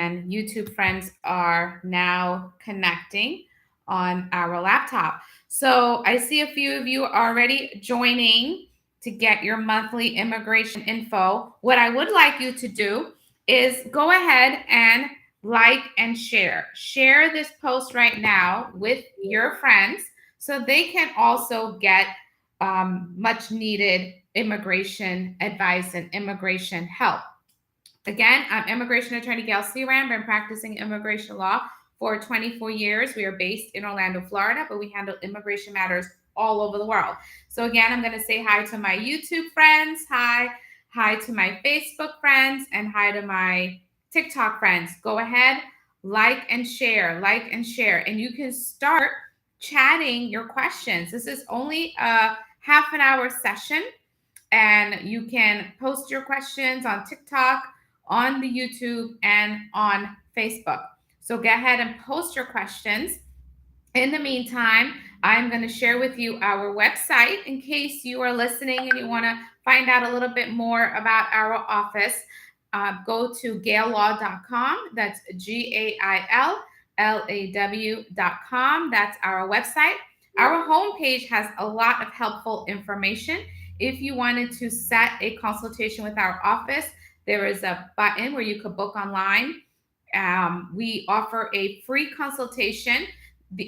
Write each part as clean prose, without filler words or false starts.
and YouTube friends are now connecting on our laptop. So I see a few of you already joining to get your monthly immigration info. What I would like you to do is go ahead and like and share. Share this post right now with your friends so they can also get much needed immigration advice and immigration help. Again, I'm Immigration Attorney Gail Seeram. Been practicing immigration law for 24 years. We are based in Orlando, Florida, but we handle immigration matters all over the world. So again, I'm going to say hi to my YouTube friends, hi to my Facebook friends, and hi to my TikTok friends. Go ahead, like and share, and you can start chatting your questions. This is only a half an hour session, and you can post your questions on TikTok, on the YouTube, and on Facebook. So go ahead and post your questions. In the meantime, I'm going to share with you our website in case you are listening and you want to find out a little bit more about our office. Go to GailLaw.com. That's GailLaw.com. That's our website. Our homepage has a lot of helpful information. If you wanted to set a consultation with our office, there is a button where you could book online. We offer a free consultation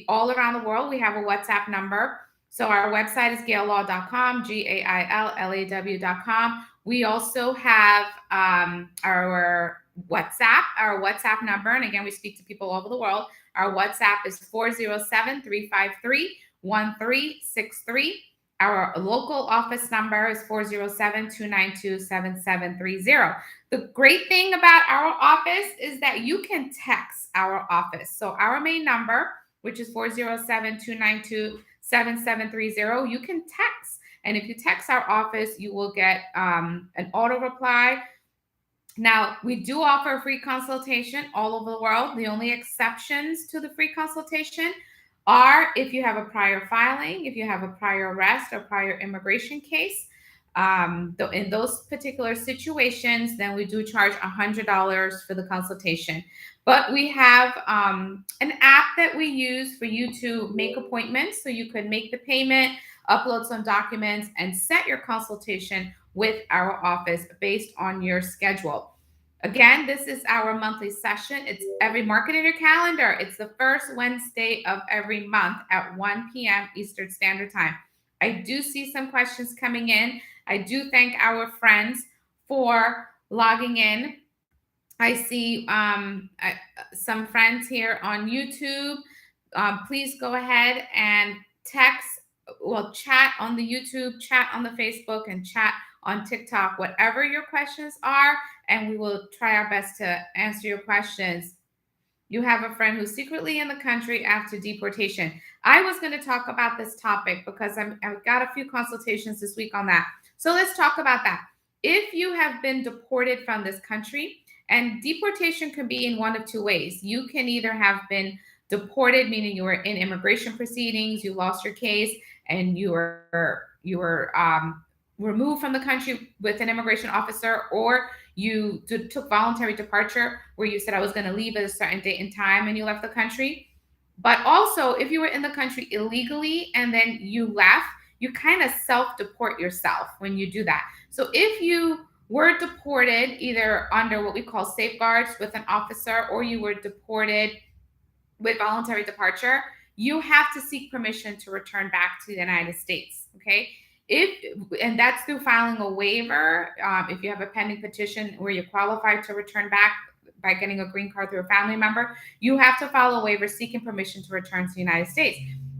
all around the world. We have a WhatsApp number. So our website is GailLaw.com, GailLaw.com. We also have our WhatsApp number. And again, we speak to people all over the world. Our WhatsApp is 407-353-1363. Our local office number is 407-292-7730. The great thing about our office is that you can text our office. So our main number, which is 407-292-7730, you can text. And if you text our office, you will get an auto reply. Now, we do offer a free consultation all over the world. The only exceptions to the free consultation are if you have a prior filing, if you have a prior arrest or prior immigration case. In those particular situations, then we do charge $100 for the consultation. But we have an app that we use for you to make appointments. So you could make the payment, upload some documents, and set your consultation with our office based on your schedule. Again, this is our monthly session. It's mark it in your calendar. It's the first Wednesday of every month at 1 p.m. Eastern Standard Time. I do see some questions coming in. I do thank our friends for logging in. I see some friends here on YouTube. Please go ahead and chat on the YouTube, chat on the Facebook, and chat on TikTok, whatever your questions are, and we will try our best to answer your questions. You have a friend who's secretly in the country after deportation. I was going to talk about this topic because I've got a few consultations this week on that. So let's talk about that. If you have been deported from this country, and deportation can be in one of two ways. You can either have been deported, meaning you were in immigration proceedings, you lost your case, and you were removed from the country with an immigration officer, or you took voluntary departure where you said, I was going to leave at a certain date and time, and you left the country. But also, if you were in the country illegally and then you left, you kind of self-deport yourself when you do that. So if you were deported either under what we call safeguards with an officer, or you were deported with voluntary departure, you have to seek permission to return back to the United States, okay? And that's through filing a waiver. If you have a pending petition where you're qualified to return back by getting a green card through a family member, you have to file a waiver seeking permission to return to the United States.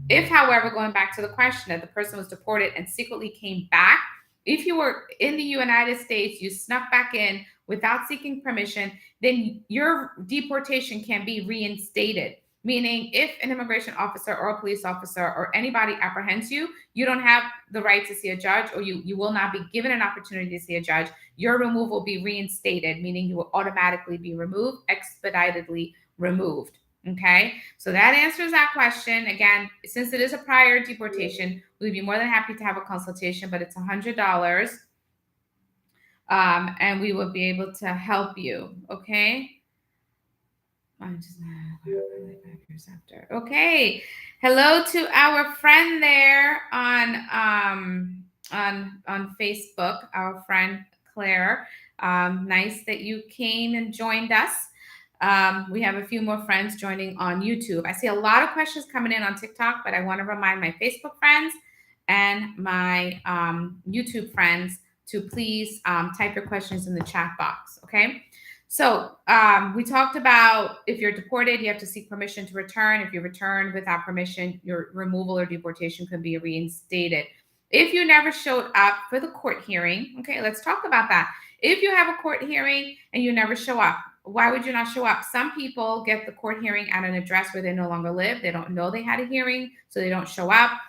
If, however, going back to the question that the person was deported and secretly came back, if you were in the United States, you snuck back in without seeking permission, then your deportation can be reinstated. Meaning, if an immigration officer or a police officer or anybody apprehends you, you don't have the right to see a judge, or you will not be given an opportunity to see a judge. Your removal will be reinstated, meaning you will automatically be removed, expeditedly removed. Okay, so that answers that question. Again, since it is a prior deportation, we'd be more than happy to have a consultation, but it's $100, and we will be able to help you. Okay. I just 5 years after. Okay. Hello to our friend there on Facebook, our friend Claire. Nice that you came and joined us. We have a few more friends joining on YouTube. I see a lot of questions coming in on TikTok, but I want to remind my Facebook friends and my YouTube friends to please type your questions in the chat box. Okay. So we talked about if you're deported, you have to seek permission to return. If you return without permission, your removal or deportation could be reinstated. If you never showed up for the court hearing, okay, let's talk about that. If you have a court hearing and you never show up, why would you not show up? Some people get the court hearing at an address where they no longer live. They don't know they had a hearing, so they don't show up.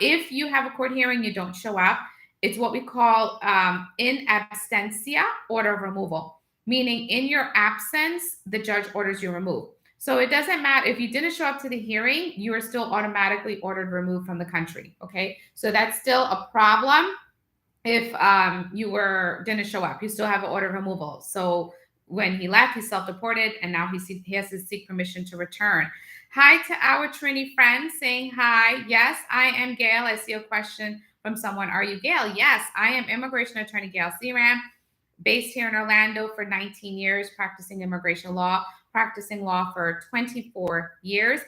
If you have a court hearing, you don't show up. It's what we call in absentia order of removal, meaning in your absence, the judge orders you removed. So it doesn't matter if you didn't show up to the hearing, you are still automatically ordered removed from the country. Okay, so that's still a problem. If you didn't show up, you still have an order of removal. So when he left, he's self-deported, and now he has to seek permission to return. Hi to our Trini friends saying hi. Yes, I am Gail. I see a question from someone. Are you Gail? Yes, I am Immigration Attorney Gail Seeram, based here in Orlando for 19 years, practicing immigration law, practicing law for 24 years.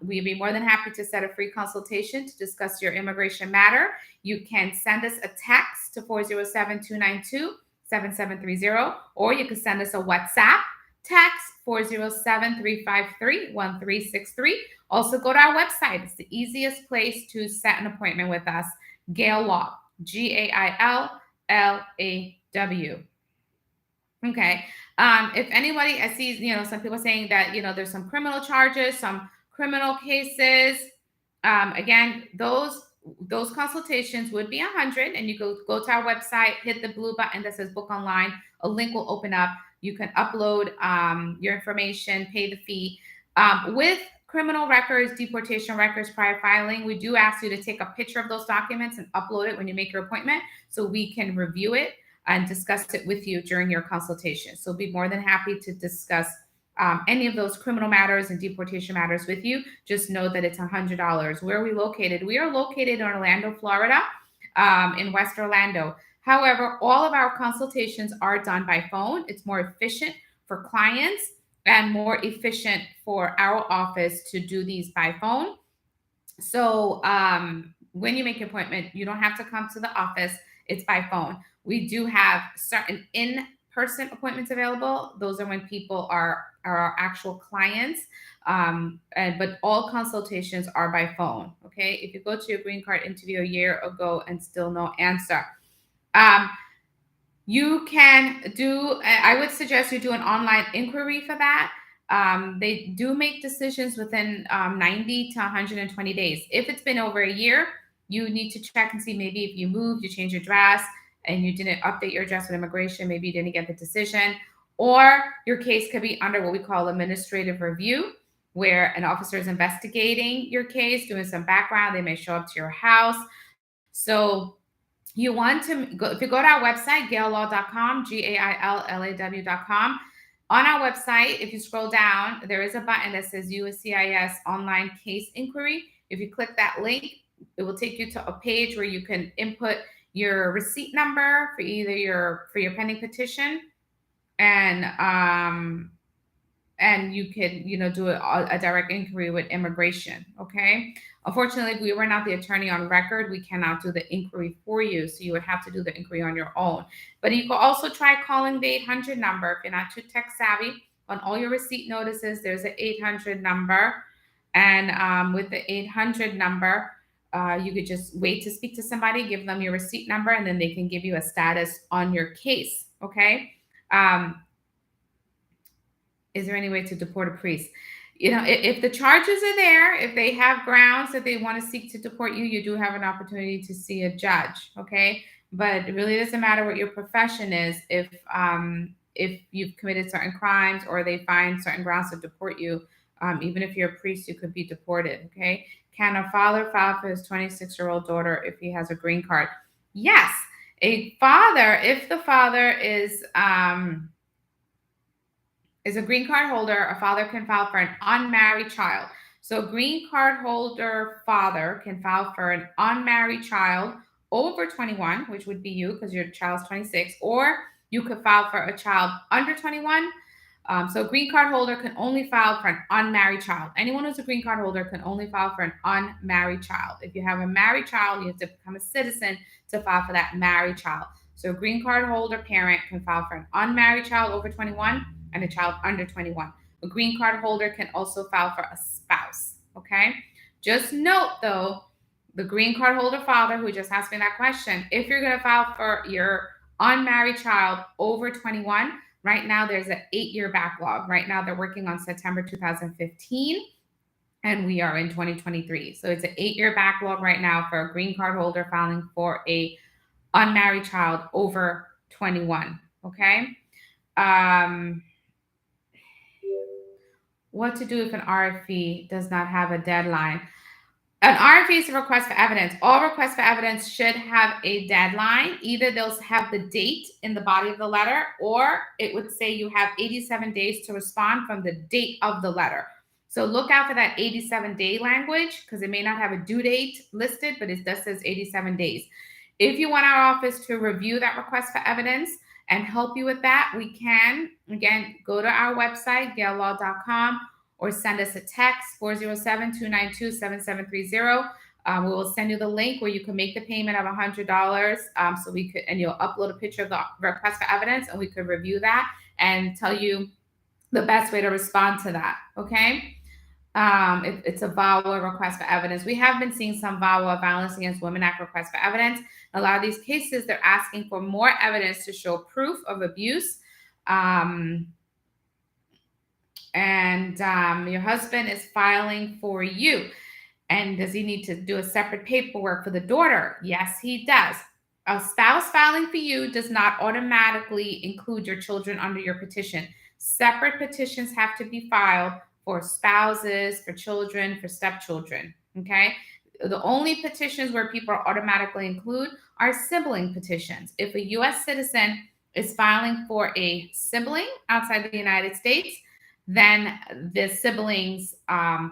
We'd be more than happy to set a free consultation to discuss your immigration matter. You can send us a text to 407-292-7730, or you can send us a WhatsApp text 407-353-1363. Also go to our website. It's the easiest place to set an appointment with us. GailLaw, GailLaw. Okay. If anybody, I see, some people saying that, there's some criminal charges, some criminal cases. Again, those consultations would be $100, and you go to our website, hit the blue button that says book online. A link will open up. You can upload your information, pay the fee. With criminal records, deportation records, prior filing, we do ask you to take a picture of those documents and upload it when you make your appointment so we can review it and discuss it with you during your consultation. So be more than happy to discuss any of those criminal matters and deportation matters with you. Just know that it's $100. Where are we located? We are located in Orlando, Florida, in West Orlando. However, all of our consultations are done by phone. It's more efficient for clients and more efficient for our office to do these by phone. So when you make an appointment, you don't have to come to the office. It's by phone. We do have certain in-person appointments available. Those are when people are our actual clients. But all consultations are by phone. Okay. If you go to your green card interview a year ago and still no answer, you can I would suggest you do an online inquiry for that. They do make decisions within 90 to 120 days. If it's been over a year, you need to check and see maybe if you moved, you changed your address, and you didn't update your address with immigration, maybe you didn't get the decision, or your case could be under what we call administrative review, where an officer is investigating your case, doing some background. They may show up to your house. So you want to go, if you go to our website, GailLaw.com, GailLaw.com. On our website, if you scroll down, there is a button that says USCIS Online Case Inquiry. If you click that link, it will take you to a page where you can input your receipt number for either your pending petition, and you can do a direct inquiry with immigration. Okay. Unfortunately, we were not the attorney on record. We cannot do the inquiry for you, so you would have to do the inquiry on your own. But you can also try calling the 800 number if you're not too tech savvy. On all your receipt notices, there's an 800 number, and with the 800 number, you could just wait to speak to somebody, give them your receipt number, and then they can give you a status on your case. Okay. Is there any way to deport a priest? If the charges are there, if they have grounds that they want to seek to deport you, you do have an opportunity to see a judge. Okay. But it really doesn't matter what your profession is. If you've committed certain crimes or they find certain grounds to deport you, even if you're a priest, you could be deported. Okay. Can a father file for his 26-year-old daughter if he has a green card? Yes. A father, if the father is, is a green card holder, a father can file for an unmarried child. So green card holder father can file for an unmarried child over 21, which would be you because your child's 26, or you could file for a child under 21. So green card holder can only file for an unmarried child. Anyone who's a green card holder can only file for an unmarried child. If you have a married child, you have to become a citizen to file for that married child. So a green card holder parent can file for an unmarried child over 21 and a child under 21. A green card holder can also file for a spouse. Okay. Just note though, the green card holder father who just asked me that question, if you're going to file for your unmarried child over 21, right now there's an 8-year backlog. Right now they're working on September 2015 and we are in 2023. So it's an 8-year backlog right now for a green card holder filing for a unmarried child over 21. Okay. What to do if an RFE does not have a deadline? An RFE is a request for evidence. All requests for evidence should have a deadline. Either they'll have the date in the body of the letter, or it would say you have 87 days to respond from the date of the letter. So look out for that 87-day language because it may not have a due date listed, but it does says 87 days. If you want our office to review that request for evidence and help you with that, we can. Again, go to our website, GailLaw.com, or send us a text, 407-292-7730. We will send you the link where you can make the payment of $100. So we could, and you'll upload a picture of the request for evidence, and we could review that and tell you the best way to respond to that. Okay. It's a VAWA request for evidence. We have been seeing some VAWA, Violence Against Women Act requests for evidence. A lot of these cases, they're asking for more evidence to show proof of abuse. Your husband is filing for you. And does he need to do a separate paperwork for the daughter? Yes, he does. A spouse filing for you does not automatically include your children under your petition. Separate petitions have to be filed for spouses, for children, for stepchildren. Okay. The only petitions where people are automatically include are sibling petitions. If a U.S. citizen is filing for a sibling outside the United States, then the siblings,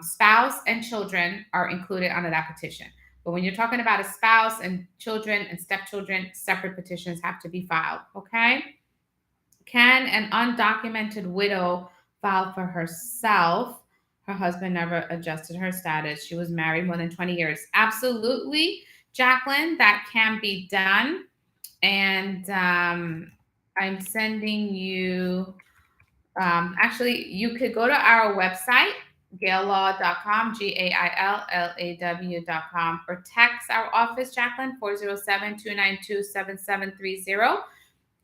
spouse and children are included under that petition. But when you're talking about a spouse and children and stepchildren, separate petitions have to be filed. Okay. Can an undocumented widow file for herself? Her husband never adjusted her status. She was married more than 20 years. Absolutely, Jacqueline, that can be done. And I'm sending you, actually, you could go to our website, GailLaw.com, GailLaw.com, or text our office, Jacqueline, 407-292-7730.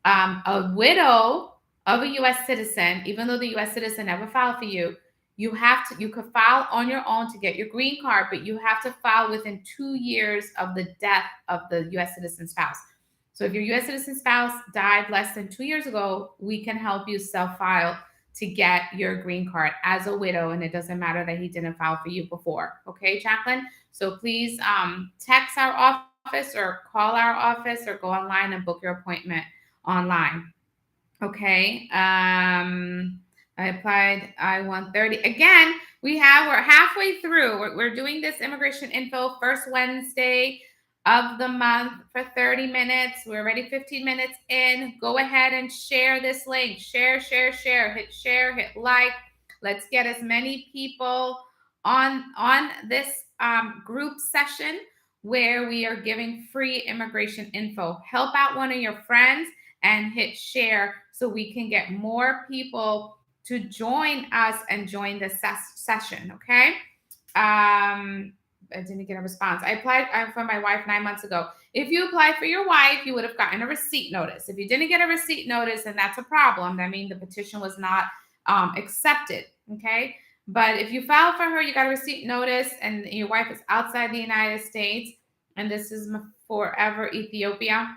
A widow of a U.S. citizen, even though the U.S. citizen never filed for you, you could file on your own to get your green card, but you have to file within 2 years of the death of the U.S. citizen spouse. So if your U.S. citizen spouse died less than 2 years ago, we can help you self-file to get your green card as a widow, and it doesn't matter that he didn't file for you before. Okay, Jacqueline? So please text our office or call our office or go online and book your appointment online. Okay. I applied I-130. Again, we're halfway through. We're doing this immigration info first Wednesday of the month for 30 minutes. We're already 15 minutes in. Go ahead and share this link. Share. Hit share, hit like. Let's get as many people on this group session where we are giving free immigration info. Help out one of your friends and hit share so we can get more people to join us and join the session. Okay. I didn't get a response. I applied for my wife 9 months ago. If you applied for your wife, you would have gotten a receipt notice. If you didn't get a receipt notice, then that's a problem. That means the petition was not accepted. Okay. But if you filed for her, you got a receipt notice, and your wife is outside the United States, and this is forever Ethiopia.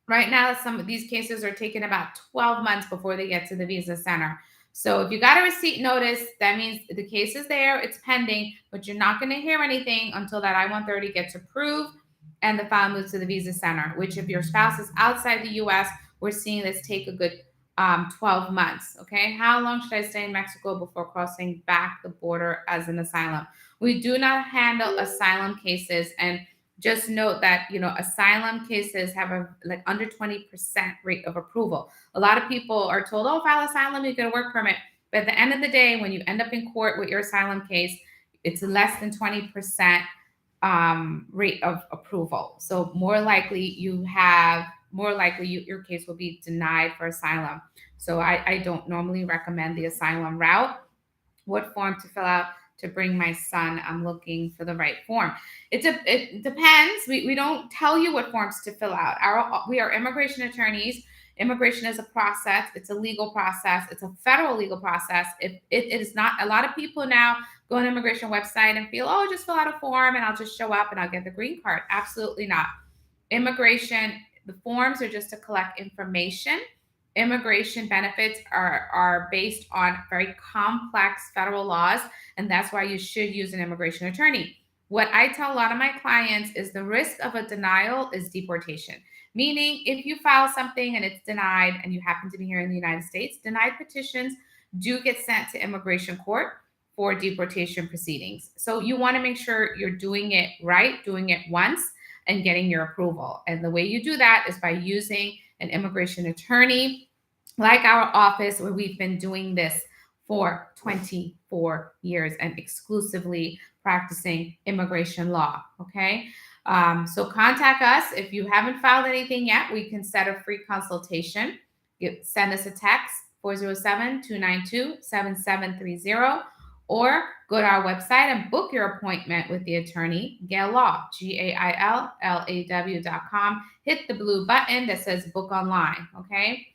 Right now, some of these cases are taking about 12 months before they get to the visa center. So if you got a receipt notice, that means the case is there, it's pending, but you're not going to hear anything until that I-130 gets approved and the file moves to the visa center, which if your spouse is outside the U.S., we're seeing this take a good 12 months. Okay. How long should I stay in Mexico before crossing back the border as an asylum? We do not handle asylum cases. And just note that, asylum cases have a like under 20% rate of approval. A lot of people are told, oh, file asylum, you get a work permit. But at the end of the day, when you end up in court with your asylum case, it's less than 20% rate of approval. So your case will be denied for asylum. So I don't normally recommend the asylum route. What form to fill out to bring my son? I'm looking for the right form. It depends. We don't tell you what forms to fill out. We are immigration attorneys. Immigration is a process. It's a legal process. It's a federal legal process. It is not. A lot of people now go on the immigration website and feel, oh, just fill out a form and I'll just show up and I'll get the green card. Absolutely not. Immigration, the forms are just to collect information. Immigration benefits are based on very complex federal laws, and that's why you should use an immigration attorney. What I tell a lot of my clients is the risk of a denial is deportation. Meaning, if you file something and it's denied and you happen to be here in the United States, denied petitions do get sent to immigration court for deportation proceedings. So you want to make sure you're doing it right, doing it once, and getting your approval. And the way you do that is by using an immigration attorney like our office, where we've been doing this for 24 years and exclusively practicing immigration law. Okay. So contact us. If you haven't filed anything yet, we can set a free consultation. Send us a text, 407-292-7730, or go to our website and book your appointment with the attorney, GailLaw, GailLaw.com. Hit the blue button that says book online. Okay.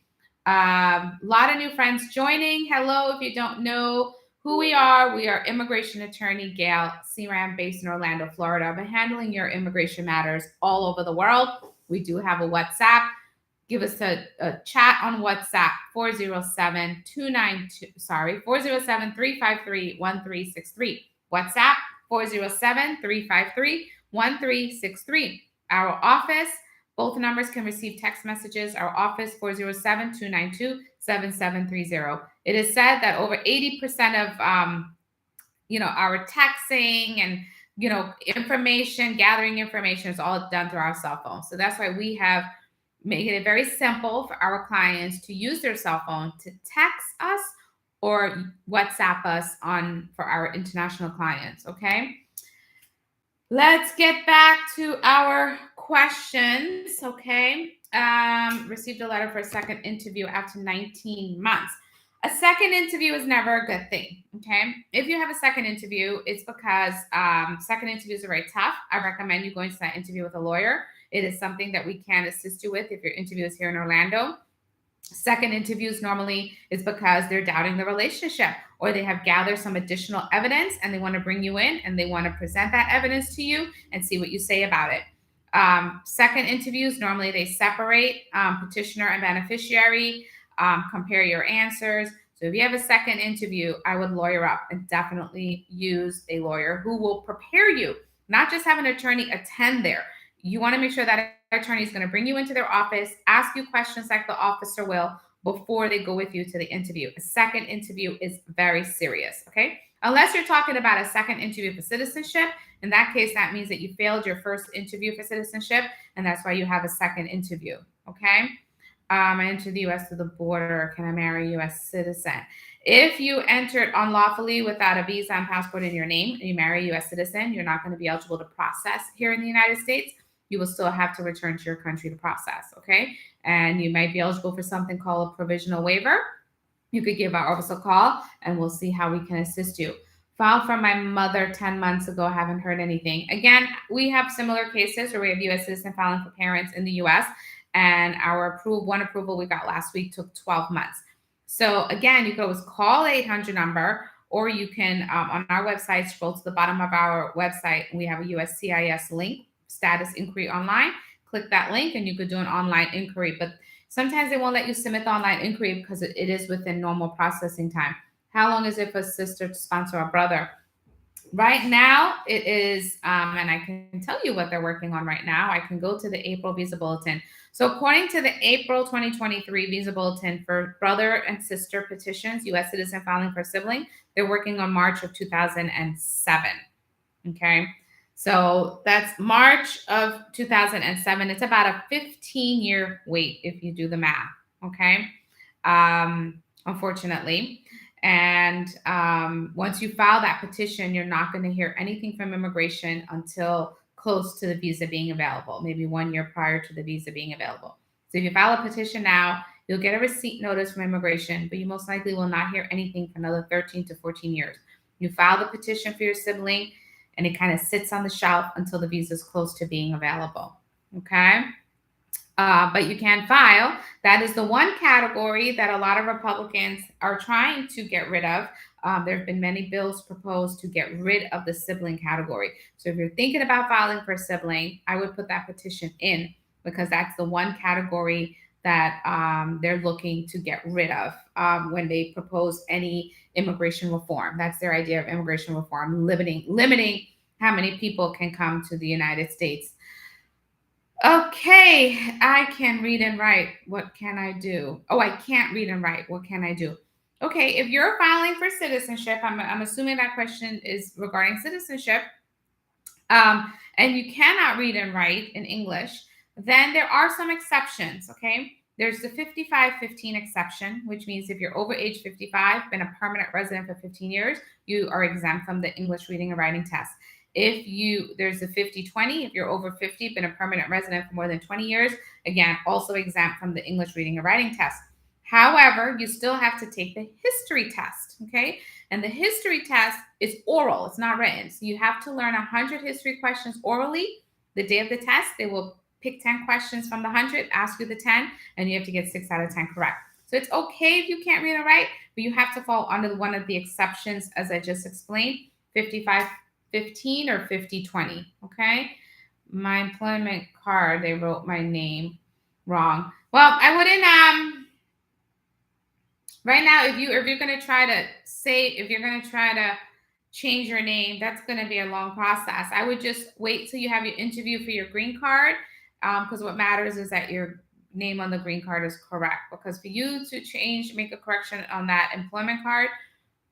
A lot of new friends joining. Hello, if you don't know who we are Immigration Attorney Gail Seeram, based in Orlando, Florida. I've been handling your immigration matters all over the world. We do have a WhatsApp. Give us a chat on WhatsApp, 407-353-1363. WhatsApp, 407-353-1363. Our office, both numbers can receive text messages. Our office, 407-292-7730. It is said that over 80% of our texting and gathering information is all done through our cell phone. So that's why we have made it very simple for our clients to use their cell phone to text us or WhatsApp us for our international clients. Okay. Let's get back to our questions. Okay. Received a letter for a second interview after 19 months. A second interview is never a good thing. Okay. If you have a second interview, it's because second interviews are very tough. I recommend you going to that interview with a lawyer. It is something that we can assist you with if your interview is here in Orlando. Second interviews normally is because they're doubting the relationship, or they have gathered some additional evidence and they want to bring you in and they want to present that evidence to you and see what you say about it. Second interviews, normally they separate petitioner and beneficiary, compare your answers. So if you have a second interview, I would lawyer up and definitely use a lawyer who will prepare you, not just have an attorney attend there. You want to make sure that attorney is going to bring you into their office, ask you questions like the officer will before they go with you to the interview. A second interview is very serious, okay? Unless you're talking about a second interview for citizenship. In that case, that means that you failed your first interview for citizenship, and that's why you have a second interview, okay? I entered the U.S. through the border. Can I marry a U.S. citizen? If you entered unlawfully without a visa and passport in your name and you marry a U.S. citizen, you're not going to be eligible to process here in the United States. You will still have to return to your country to process, okay? And you might be eligible for something called a provisional waiver. You could give our office a call and we'll see how we can assist you. Filed for my mother 10 months ago, haven't heard anything. Again, we have similar cases where we have U.S. citizen filing for parents in the U.S. and one approval we got last week took 12 months. So again, you could always call the 800 number, or you can, on our website, scroll to the bottom of our website, and we have a USCIS link, status inquiry online. Click that link and you could do an online inquiry. But sometimes they won't let you submit the online inquiry because it is within normal processing time. How long is it for a sister to sponsor a brother? Right now, it is, and I can tell you what they're working on right now. I can go to the April Visa Bulletin. So, according to the April 2023 Visa Bulletin for brother and sister petitions, U.S. citizen filing for sibling, they're working on March of 2007. Okay. So, that's March of 2007. It's about a 15-year wait if you do the math. Okay. Unfortunately. And once you file that petition, you're not going to hear anything from immigration until close to the visa being available, maybe 1 year prior to the visa being available. So if you file a petition now, you'll get a receipt notice from immigration, but you most likely will not hear anything for another 13 to 14 years. You file the petition for your sibling, and it kind of sits on the shelf until the visa is close to being available. Okay. But you can file. That is the one category that a lot of Republicans are trying to get rid of. There have been many bills proposed to get rid of the sibling category. So if you're thinking about filing for a sibling, I would put that petition in, because that's the one category that they're looking to get rid of when they propose any immigration reform. That's their idea of immigration reform, limiting how many people can come to the United States. Okay, I can read and write. What can I do? Oh, I can't read and write. What can I do? Okay, if you're filing for citizenship, I'm assuming that question is regarding citizenship, and you cannot read and write in English, then there are some exceptions, okay? There's the 55-15 exception, which means if you're over age 55, been a permanent resident for 15 years, you are exempt from the English reading and writing test. There's a 50-20, if you're over 50, been a permanent resident for more than 20 years, again, also exempt from the English reading and writing test. However, you still have to take the history test, okay? And the history test is oral, it's not written. So you have to learn 100 history questions orally. The day of the test, they will pick 10 questions from the 100, ask you the 10, and you have to get 6 out of 10 correct. So it's okay if you can't read or write, but you have to fall under one of the exceptions, as I just explained, 55-15 or 50-20, okay? My employment card, they wrote my name wrong. Well, I wouldn't, right now, if you're going to try to change your name, that's going to be a long process. I would just wait till you have your interview for your green card, because what matters is that your name on the green card is correct. Because for you to make a correction on that employment card,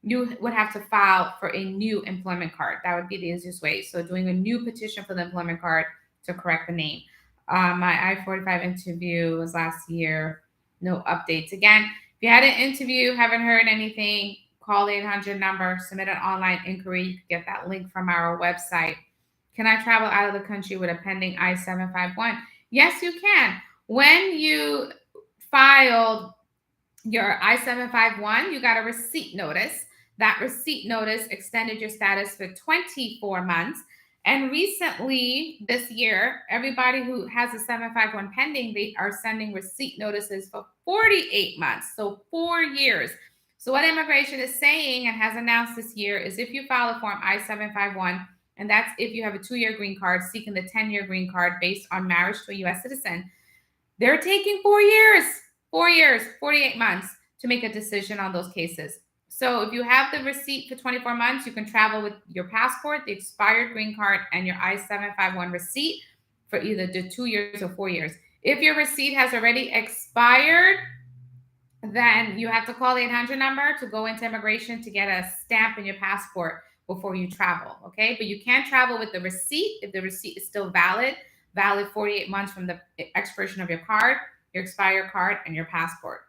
you would have to file for a new employment card. That would be the easiest way. So doing a new petition for the employment card to correct the name. My I-45 interview was last year. No updates. Again, if you had an interview, haven't heard anything, call the 800 number, submit an online inquiry. You can get that link from our website. Can I travel out of the country with a pending I-751? Yes, you can. When you filed your I-751, you got a receipt notice. That receipt notice extended your status for 24 months. And recently, this year, everybody who has a 751 pending, they are sending receipt notices for 48 months, so 4 years. So what immigration is saying and has announced this year is if you file a form I-751, and that's if you have a 2-year green card seeking the 10-year green card based on marriage to a U.S. citizen, they're taking 4 years, 48 months to make a decision on those cases. So if you have the receipt for 24 months, you can travel with your passport, the expired green card, and your I-751 receipt for either the 2 years or 4 years. If your receipt has already expired, then you have to call the 800 number to go into immigration to get a stamp in your passport before you travel, okay? But you can travel with the receipt if the receipt is still valid 48 months from the expiration of your card, your expired card, and your passport.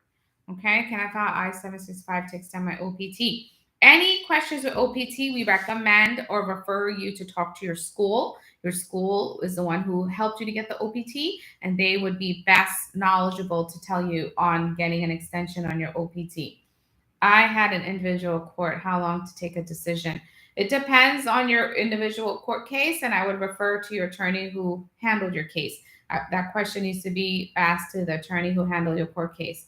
Okay, can I file I-765 to extend my OPT? Any questions with OPT, we recommend or refer you to talk to your school. Your school is the one who helped you to get the OPT, and they would be best knowledgeable to tell you on getting an extension on your OPT. I had an individual court, how long to take a decision? It depends on your individual court case, and I would refer to your attorney who handled your case. That question needs to be asked to the attorney who handled your court case.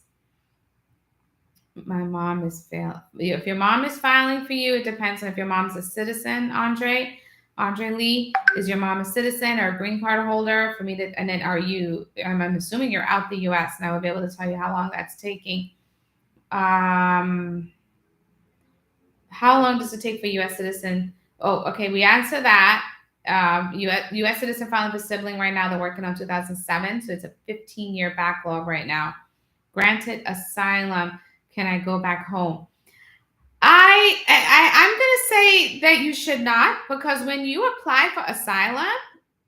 My mom is if your mom is filing for you, it depends on if your mom's a citizen, Andre Lee. Is your mom a citizen or a green card holder? And then I'm assuming you're out the US, and I would be able to tell you how long that's taking. How long does it take for a US citizen Oh, okay. We answer that. U.S. citizen filing for sibling right now. They're working on 2007, so it's a 15-year backlog right now. Granted asylum. Can I go back home? I'm gonna say that you should not, because when you apply for asylum,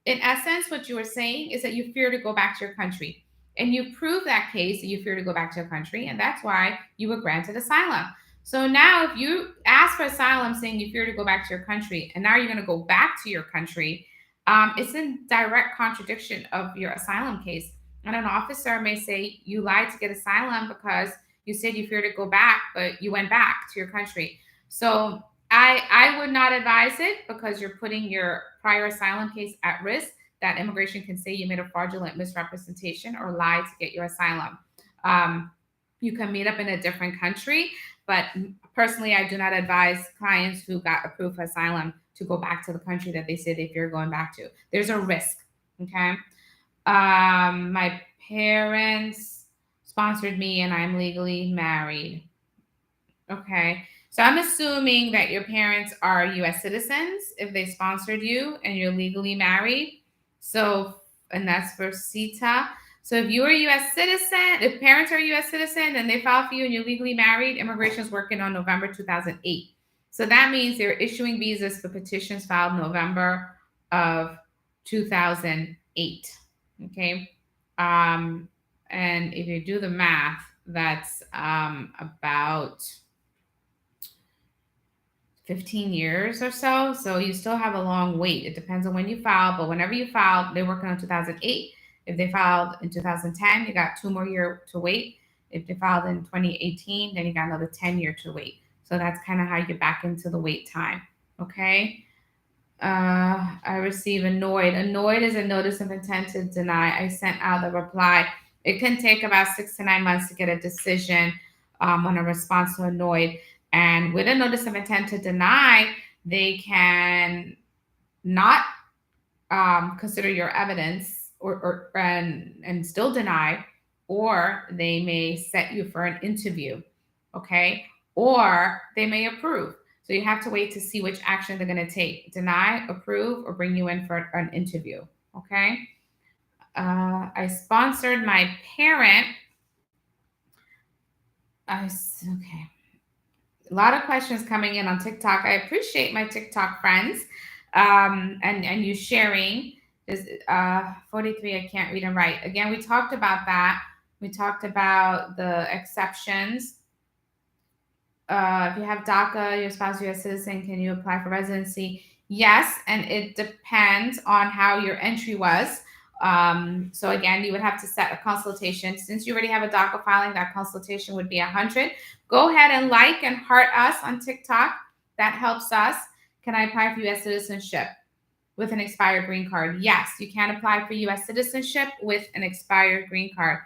in essence, what you are saying is that you fear to go back to your country. And you prove that case that you fear to go back to your country, and that's why you were granted asylum. So now, if you ask for asylum saying you fear to go back to your country, and now you're going to go back to your country, it's in direct contradiction of your asylum case. And an officer may say you lied to get asylum because you said you fear to go back, but you went back to your country. So I would not advise it, because you're putting your prior asylum case at risk. That immigration can say you made a fraudulent misrepresentation or lied to get your asylum. You can meet up in a different country, but personally, I do not advise clients who got approved for asylum to go back to the country that they said if you're going back to. There's a risk. Okay. My parents sponsored me and I'm legally married. Okay. So I'm assuming that your parents are US citizens if they sponsored you and you're legally married. So, and that's for CETA. So if you're a US citizen, if parents are a US citizen and they file for you and you're legally married, immigration is working on November 2008. So that means they're issuing visas for petitions filed November of 2008. Okay. And if you do the math, that's about 15 years or so. So you still have a long wait. It depends on when you filed, but whenever you filed, they're working on 2008. If they filed in 2010, you got 2 more years to wait. If they filed in 2018, then you got another 10 years to wait. So that's kind of how you get back into the wait time. Okay. I receive annoyed. Annoyed is a notice of intent to deny. I sent out the reply. It can take about 6 to 9 months to get a decision on a response to annoyed. And with a notice of intent to deny, they can not consider your evidence and still deny, or they may set you for an interview, okay? Or they may approve. So you have to wait to see which action they're going to take: deny, approve, or bring you in for an interview, okay? I sponsored my parent. Okay. A lot of questions coming in on TikTok. I appreciate my TikTok friends and you sharing. Is 43, I can't read and write. Again, we talked about that. We talked about the exceptions. If you have DACA, your spouse is a U.S. citizen, can you apply for residency? Yes, and it depends on how your entry was. So again, you would have to set a consultation. Since you already have a DACA filing, that consultation would be 100. Go ahead and like and heart us on TikTok. That helps us. Can I apply for U.S. citizenship with an expired green card? Yes, you can apply for U.S. citizenship with an expired green card.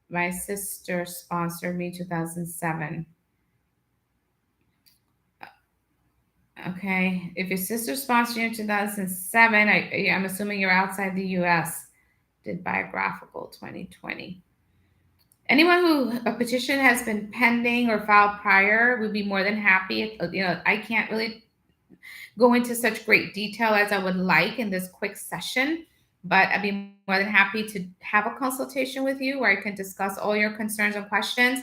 My sister sponsored me 2007. Okay. If your sister sponsored you in 2007, I'm assuming you're outside the U.S. Did biographical 2020. Anyone who a petition has been pending or filed prior would be more than happy. I can't really go into such great detail as I would like in this quick session, but I'd be more than happy to have a consultation with you where I can discuss all your concerns and questions.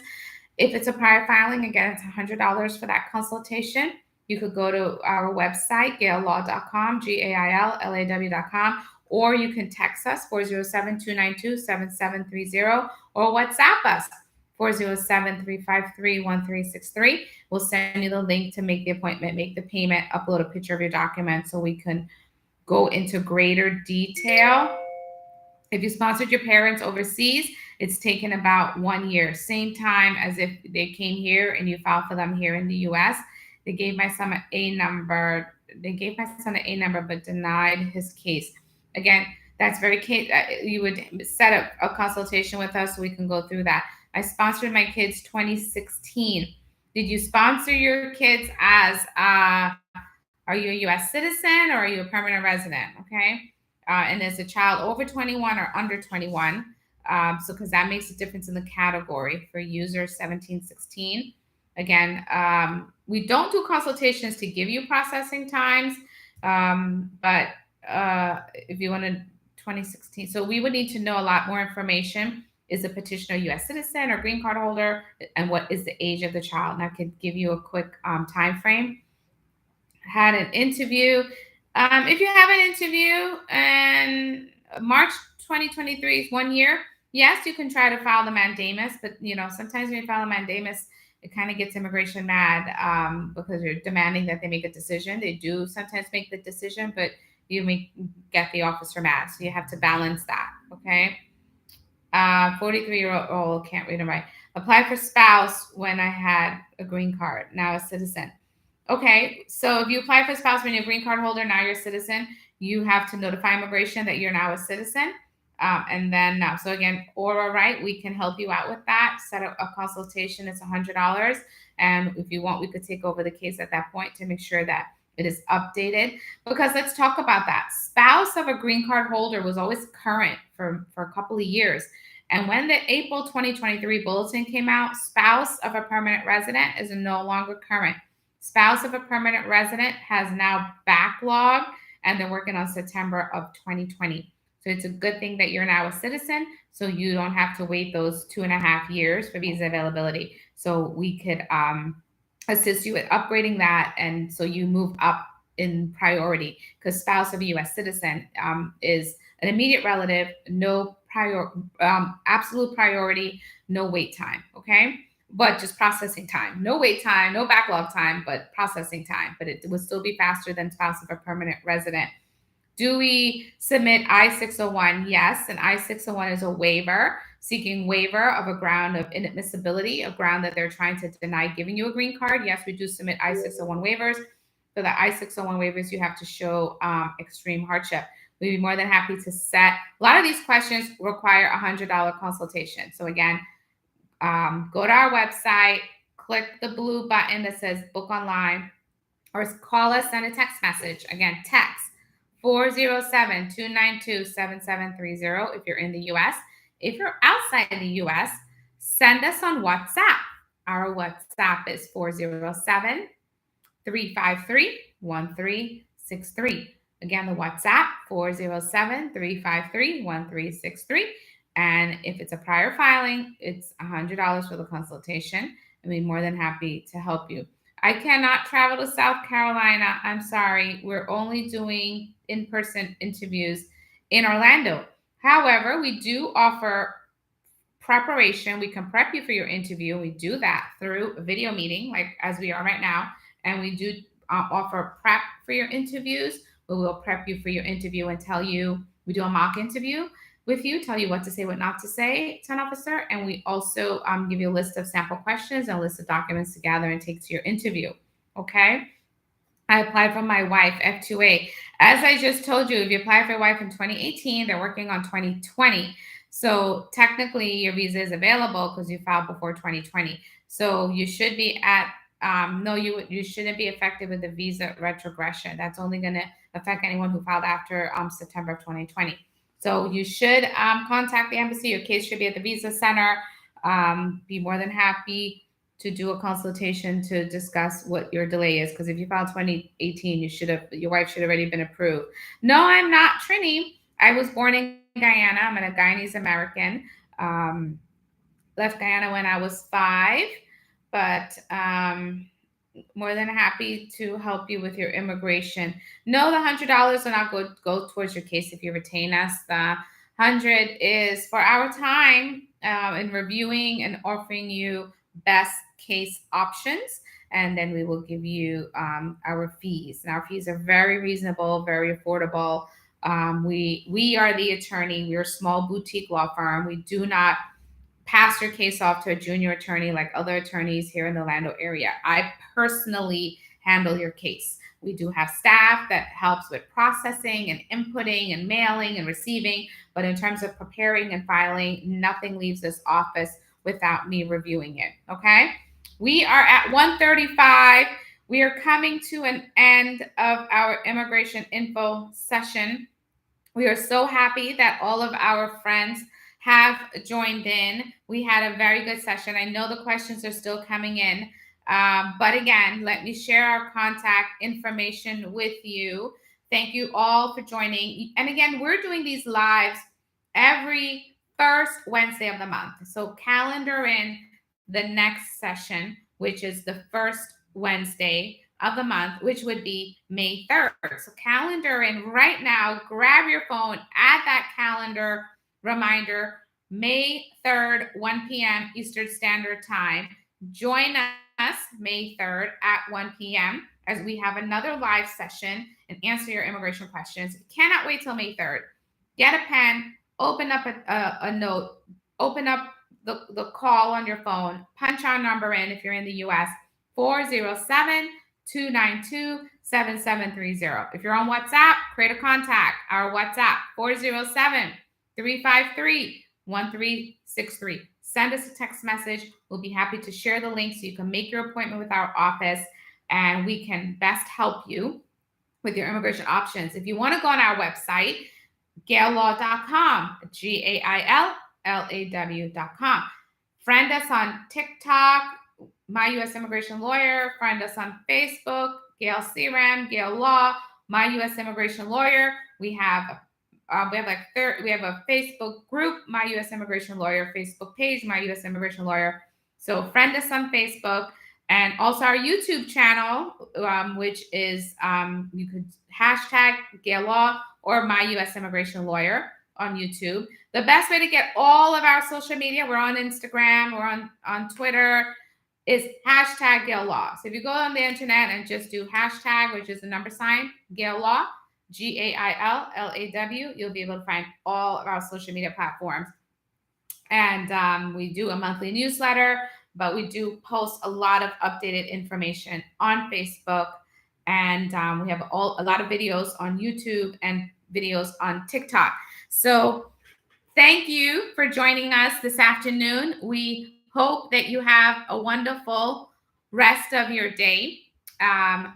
If it's a prior filing, again, it's $100 for that consultation. You could go to our website, GailLaw.com, GailLaw.com, or you can text us 407-292-7730 or WhatsApp us 407-353-1363. We'll send you the link to make the appointment, make the payment, upload a picture of your document so we can go into greater detail. If you sponsored your parents overseas, it's taken about 1 year, same time as if they came here and you filed for them here in the U.S. They gave my son an A number. But denied his case. Again, that's very case. You would set up a consultation with us so we can go through that. I sponsored my kids 2016. Did you sponsor your kids as are you a U.S. citizen or are you a permanent resident? Okay. And is a child over 21 or under 21? So because that makes a difference in the category for user 1716. Again, we don't do consultations to give you processing times, but if you want to 2016, so we would need to know a lot more information. Is the petitioner a U.S. citizen or green card holder, and what is the age of the child? And I could give you a quick time frame. Had an interview. If you have an interview and March 2023 is 1 year, yes, you can try to file the mandamus, but sometimes when you file a mandamus, it kind of gets immigration mad because you're demanding that they make a decision. They do sometimes make the decision, but you may get the officer mad. So you have to balance that. Okay. 43-year-old, can't read and write. Applied for spouse when I had a green card, now a citizen. Okay, so if you apply for spouse when you're a green card holder, now you're a citizen, you have to notify immigration that you're now a citizen. And then, so again, or right, we can help you out with that. Set up a consultation, it's $100. And if you want, we could take over the case at that point to make sure that it is updated. Because let's talk about that. Spouse of a green card holder was always current for a couple of years. And when the April 2023 bulletin came out, spouse of a permanent resident is no longer current. Spouse of a permanent resident has now backlogged, and they're working on September of 2020. So it's a good thing that you're now a citizen, so you don't have to wait those 2.5 years for visa availability. So we could assist you with upgrading that, and so you move up in priority, because spouse of a U.S. citizen is an immediate relative, no absolute priority, no wait time. Okay. But just processing time, no wait time, no backlog time, but processing time. But it would still be faster than spouse of a permanent resident. Do we submit I-601? Yes, and I-601 is a waiver, seeking waiver of a ground of inadmissibility, a ground that they're trying to deny giving you a green card. Yes, we do submit I-601 waivers. For the I-601 waivers, you have to show extreme hardship. We'd be more than happy to set. A lot of these questions require a $100 consultation. So again, go to our website, click the blue button that says book online, or call us, send a text message. Again, text 407-292-7730 if you're in the US. If you're outside the US, send us on WhatsApp. Our WhatsApp is 407-353-1363. Again, the WhatsApp 407-353-1363. And if it's a prior filing, it's $100 for the consultation. I'd be more than happy to help you. I cannot travel to South Carolina. I'm sorry. We're only doing in-person interviews in Orlando. However, we do offer preparation. We can prep you for your interview. We do that through a video meeting, like as we are right now. And we do offer prep for your interviews. We will prep you for your interview and tell you, we do a mock interview with you, tell you what to say, what not to say to an officer. And we also give you a list of sample questions and a list of documents to gather and take to your interview. Okay. I applied for my wife, F2A. As I just told you, if you apply for your wife in 2018, they're working on 2020. So technically your visa is available because you filed before 2020. So you should be at, no, you shouldn't be affected with the visa retrogression. That's only going to affect anyone who filed after September of 2020. So you should contact the embassy. Your case should be at the visa center. Be more than happy to do a consultation to discuss what your delay is. Because if you filed 2018, your wife should have already been approved. No, I'm not Trini. I was born in Guyana. I'm a Guyanese American. Left Guyana when I was 5, but more than happy to help you with your immigration. No, the $100 will not go towards your case if you retain us. The 100 is for our time in reviewing and offering you best case options, and then we will give you our fees. And our fees are very reasonable, very affordable. We are the attorney. We're a small boutique law firm. We do not pass your case off to a junior attorney like other attorneys here in the Orlando area. I personally handle your case. We do have staff that helps with processing and inputting and mailing and receiving, but in terms of preparing and filing, nothing leaves this office without me reviewing it. Okay? We are at 1:35. We are coming to an end of our immigration info session. We are so happy that all of our friends have joined in. We had a very good session. I know the questions are still coming in. But again, let me share our contact information with you. Thank you all for joining. And again, we're doing these lives every first Wednesday of the month. So calendar in the next session, which is the first Wednesday of the month, which would be May 3rd. So calendar in right now, grab your phone, add that calendar reminder, May 3rd, 1 p.m. Eastern Standard Time. Join us May 3rd at 1 p.m. as we have another live session and answer your immigration questions. Cannot wait till May 3rd. Get a pen, open up a note, open up the call on your phone, punch our number in if you're in the US, 407-292-7730. If you're on WhatsApp, create a contact. Our WhatsApp, 407-353-1363. Send us a text message. We'll be happy to share the link so you can make your appointment with our office and we can best help you with your immigration options. If you want to go on our website, GailLaw.com, GailLaw.com. Friend us on TikTok, My U.S. Immigration Lawyer. Friend us on Facebook, Gail Seeram, Gail Law, My U.S. Immigration Lawyer. We have a Facebook group, My U.S. Immigration Lawyer, Facebook page, My U.S. Immigration Lawyer. So friend us on Facebook, and also our YouTube channel, which is you could hashtag GailLaw or My U.S. Immigration Lawyer on YouTube. The best way to get all of our social media, we're on Instagram, we're on Twitter, is hashtag GailLaw. So if you go on the internet and just do hashtag, which is the number sign, GailLaw, GailLaw, you'll be able to find all of our social media platforms. And we do a monthly newsletter, but we do post a lot of updated information on Facebook. And we have a lot of videos on YouTube and videos on TikTok. So thank you for joining us this afternoon. We hope that you have a wonderful rest of your day.